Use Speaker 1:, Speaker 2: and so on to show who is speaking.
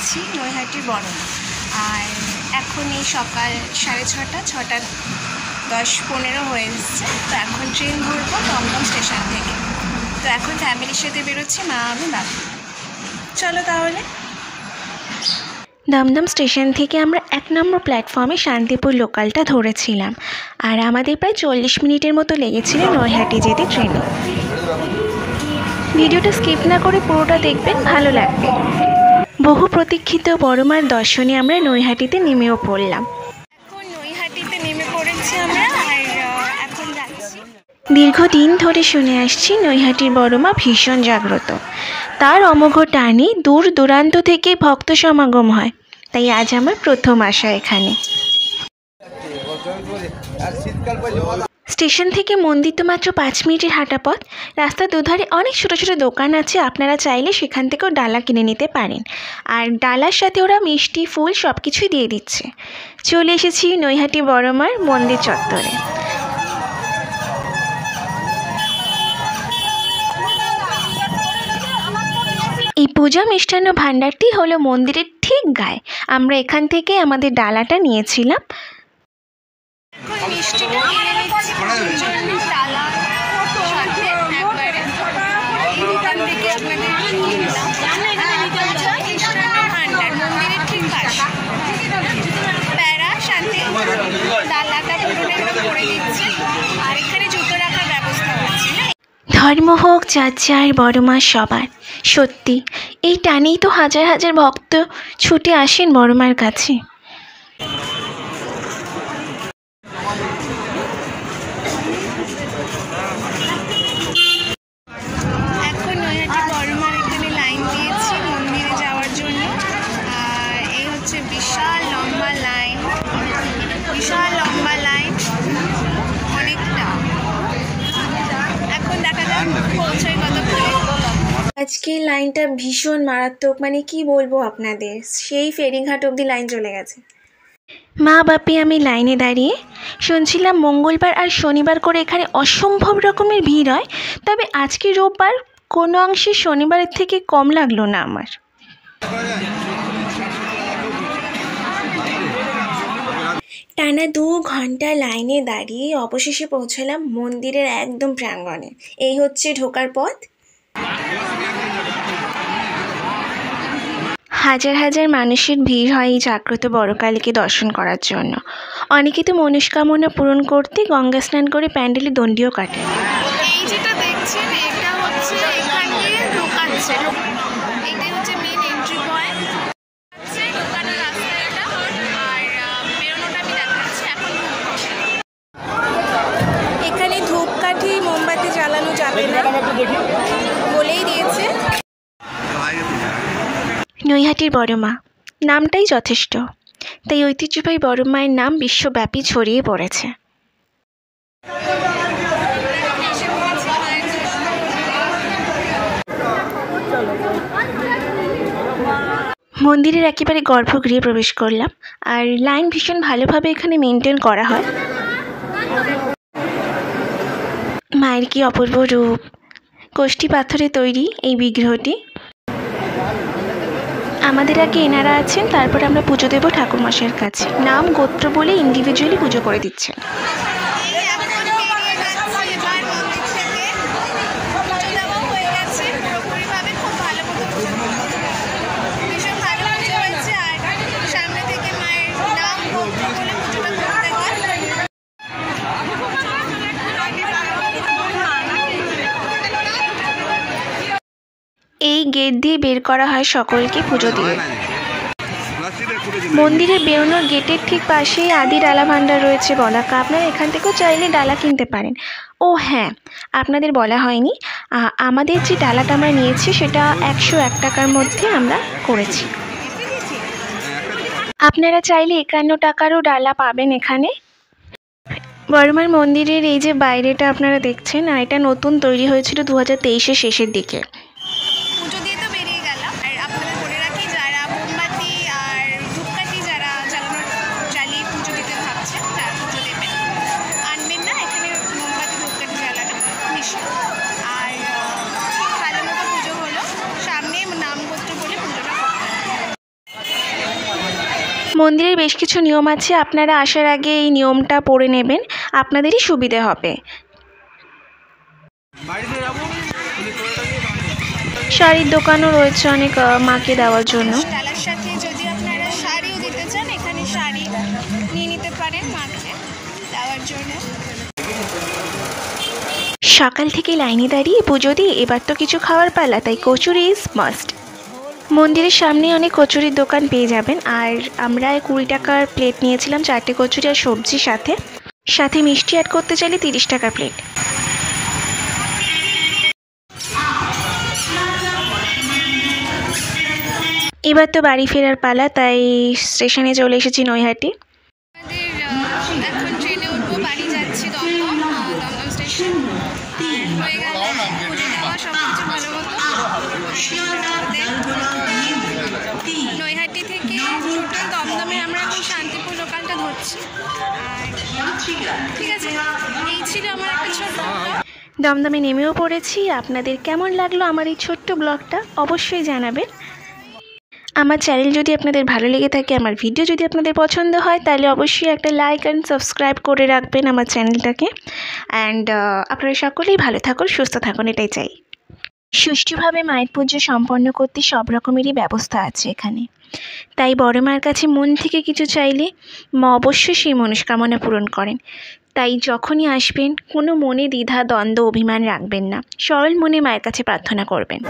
Speaker 1: যাচ্ছি নৈহাটির বড়মা। আর এখন এই সকাল 6:30, 6:10-15 হয়ে এসছে। তো এখন ট্রেন ধরবো দমদম স্টেশন থেকে। তো এখন ফ্যামিলির সাথে বেরোচ্ছি, মা আমি বাবা। চলো তাহলে। দমদম স্টেশন থেকে আমরা 1 নম্বর প্ল্যাটফর্মে শান্তিপুর লোকালটা ধরেছিলাম। আর আমাদের প্রায় 40 মিনিটের মতো লেগেছিল নৈহাটি যেতে ট্রেনে। ভিডিওটা স্কিপ না করে পুরোটা দেখবেন, ভালো লাগবে। বহু প্রতীক্ষিত বড়মার দর্শনে আমরা নৈহাটিতে নেমেও পড়লাম। এখন নৈহাটিতে নেমে পড়েছি আমরা, আর এখন যাচ্ছি। দীর্ঘদিন ধরে শুনে আসছি নৈহাটির বড়মা ভীষণ জাগ্রত। তার অমোঘ টানে দূর দূরান্ত থেকে ভক্ত সমাগম হয়। তাই আজ আমার প্রথম আসা এখানে। স্টেশন থেকে মন্দির তো মাত্র 5 মিনিটের হাঁটা পথ। রাস্তার দুধারে অনেক ছোটো ছোটো দোকান আছে, আপনারা চাইলে সেখান থেকেও ডালা কিনে নিতে পারেন। আর ডালার সাথে ওরা মিষ্টি, ফুল সব কিছুই দিয়ে দিচ্ছে। চলে এসেছি নৈহাটি বড়মার মন্দির চত্বরে। এই পূজা মিষ্টান্ন ভাণ্ডারটি হলো মন্দিরের ঠিক গায়ে। আমরা এখান থেকে আমাদের ডালাটা নিয়েছিলাম। ধর্ম হোক যার যার, বড়মা সবার। সত্যি এই টানেই তো হাজার হাজার ভক্ত ছুটে আসেন বড়মার কাছে। এখন নৈহাটি বড়মার এখানে লাইন দিয়েছি মন্দিরে যাওয়ার জন্য। এই হচ্ছে বিশাল লম্বা লাইন, অনেকটা। এখন দেখা যাক পৌঁছাই কতক্ষণে। আজকে লাইনটা ভীষণ মারাত্মক, মানে কি বলবো আপনাদের, সেই ফেরিঘাট অবধি লাইন চলে গেছে। মা বাপি আমি লাইনে দাঁড়িয়ে শুনছিলাম মঙ্গলবার আর শনিবার করে এখানে অসম্ভব রকমের ভিড় হয়। তবে আজকে রোববার কোনো অংশে শনিবারের থেকে কম লাগলো না আমার। টানা 2 ঘন্টা লাইনে দাঁড়িয়ে অবশেষে পৌঁছলাম মন্দিরের একদম প্রাঙ্গণে। এই হচ্ছে ঢোকার পথ। হাজার হাজার মানুষের ভিড় হয় এই জাগ্রত বড়কালীকে দর্শন করার জন্য। অনেকে তো মনস্কামনা পূরণ করতে গঙ্গা স্নান করে প্যান্ডেলে দণ্ডিও কাটে। এই যেটা দেখছেন এটা হচ্ছে এখান দিয়ে ঢোকাচ্ছে, এটাই হচ্ছে মেন এন্ট্রি পয়েন্ট। ঢোকানোর রাস্তা এটা, আর বেরোনোটা আমি দেখাচ্ছি। এখন এখানে ধূপকাঠি মোমবাতি জ্বালানো যাবে না বলেই দিয়েছে। নৈহাটির বড়মা নামটাই যথেষ্ট, তাই ঐতিহ্যবাহী বড়মায়ের নাম বিশ্বব্যাপী ছড়িয়ে পড়েছে। মন্দিরের একেবারে গর্ভগৃহে প্রবেশ করলাম। আর লাইন ভীষণ ভালোভাবে এখানে মেনটেন করা হয়। মায়ের কি অপূর্ব রূপ! কোষ্ঠী পাথরে তৈরি এই বিগ্রহটি। আমাদের আগে এনারা আছেন, তারপর আমরা পুজো দেব ঠাকুরমশাইয়ের কাছে। নাম গোত্র বলে ইন্ডিভিজুয়ালি পুজো করে দিচ্ছেন। এই গেট দিয়ে বের করা হয় সকলকে পুজো দিয়ে। মন্দিরের বেরোনোর গেটের ঠিক পাশেই আদি ডালা ভাণ্ডার রয়েছে বলাকা। আপনারা এখান থেকেও চাইলে ডালা কিনতে পারেন। ও হ্যাঁ, আপনাদের বলা হয়নি, আমাদের যে ডালাটা আমরা নিয়েছি সেটা 101 টাকার মধ্যে আমরা করেছি। আপনারা চাইলে 51 টাকারও ডালা পাবেন এখানে। বড়মার মন্দিরের এই যে বাইরেটা আপনারা দেখছেন, আর এটা নতুন তৈরি হয়েছিল 2023-এর শেষের দিকে। মন্দিরের বেশ কিছু নিয়ম আছে, আপনারা আসার আগে এই নিয়মটা পড়ে নেবেন, আপনাদেরই সুবিধে হবে। শাড়ির দোকানও রয়েছে অনেক মাকে দেওয়ার জন্য। ডালার সাথে যদি আপনারা শাড়িও দিতে চান, এখানে শাড়ি নিয়ে নিতে পারেন মাকে দেওয়ার জন্য। সকাল থেকে লাইনে দাঁড়িয়ে পুজো দিয়ে এবার তো কিছু খাওয়ার পালা, তাই কচুরি ইজ মাস্ট। মন্দিরের সামনে অনেক কচুরির দোকান পেয়ে যাবেন। আর আমরা 20 টাকার প্লেট নিয়েছিলাম, 4টে কচুরি আর সবজির সাথে সাথে মিষ্টি অ্যাড করতে চাইলে 30 টাকা প্লেট। এবার তো বাড়ি ফেরার পালা, তাই স্টেশনে চলে এসেছি নৈহাটি। এখন ট্রেনে উঠবো, বাড়ি যাচ্ছি দমদম স্টেশন। হয়ে গেল ঘুরে নেওয়া সব কিছু ভালো মতো। নৈহাটি থেকে টোটাল দমদমে আমরা এখন শান্তিপুর লোকালটা ধরছি। আর ঠিক আছে, এই ছিল আমার একটা ছোট্ট দমদমে নেমেও পড়েছি। আপনাদের কেমন লাগলো আমার এই ছোট্ট ব্লগটা অবশ্যই জানাবেন। আমার চ্যানেল যদি আপনাদের ভালো লেগে থাকে, আমার ভিডিও যদি আপনাদের পছন্দ হয়, তাহলে অবশ্যই একটা লাইক অ্যান্ড সাবস্ক্রাইব করে রাখবেন আমার চ্যানেলটাকে। অ্যান্ড আপনারা সকলেই ভালো থাকুন, সুস্থ থাকুন, এটাই চাই। সুষ্ঠুভাবে মায়ের পুজো সম্পন্ন করতে সব রকমেরই ব্যবস্থা আছে এখানে, তাই বড় মার কাছে মন থেকে কিছু চাইলে মা অবশ্যই সেই মনস্কামনা পূরণ করেন। তাই যখনই আসবেন কোনো মনে দ্বিধা দ্বন্দ্ব অভিমান রাখবেন না, সরল মনে মায়ের কাছে প্রার্থনা করবেন।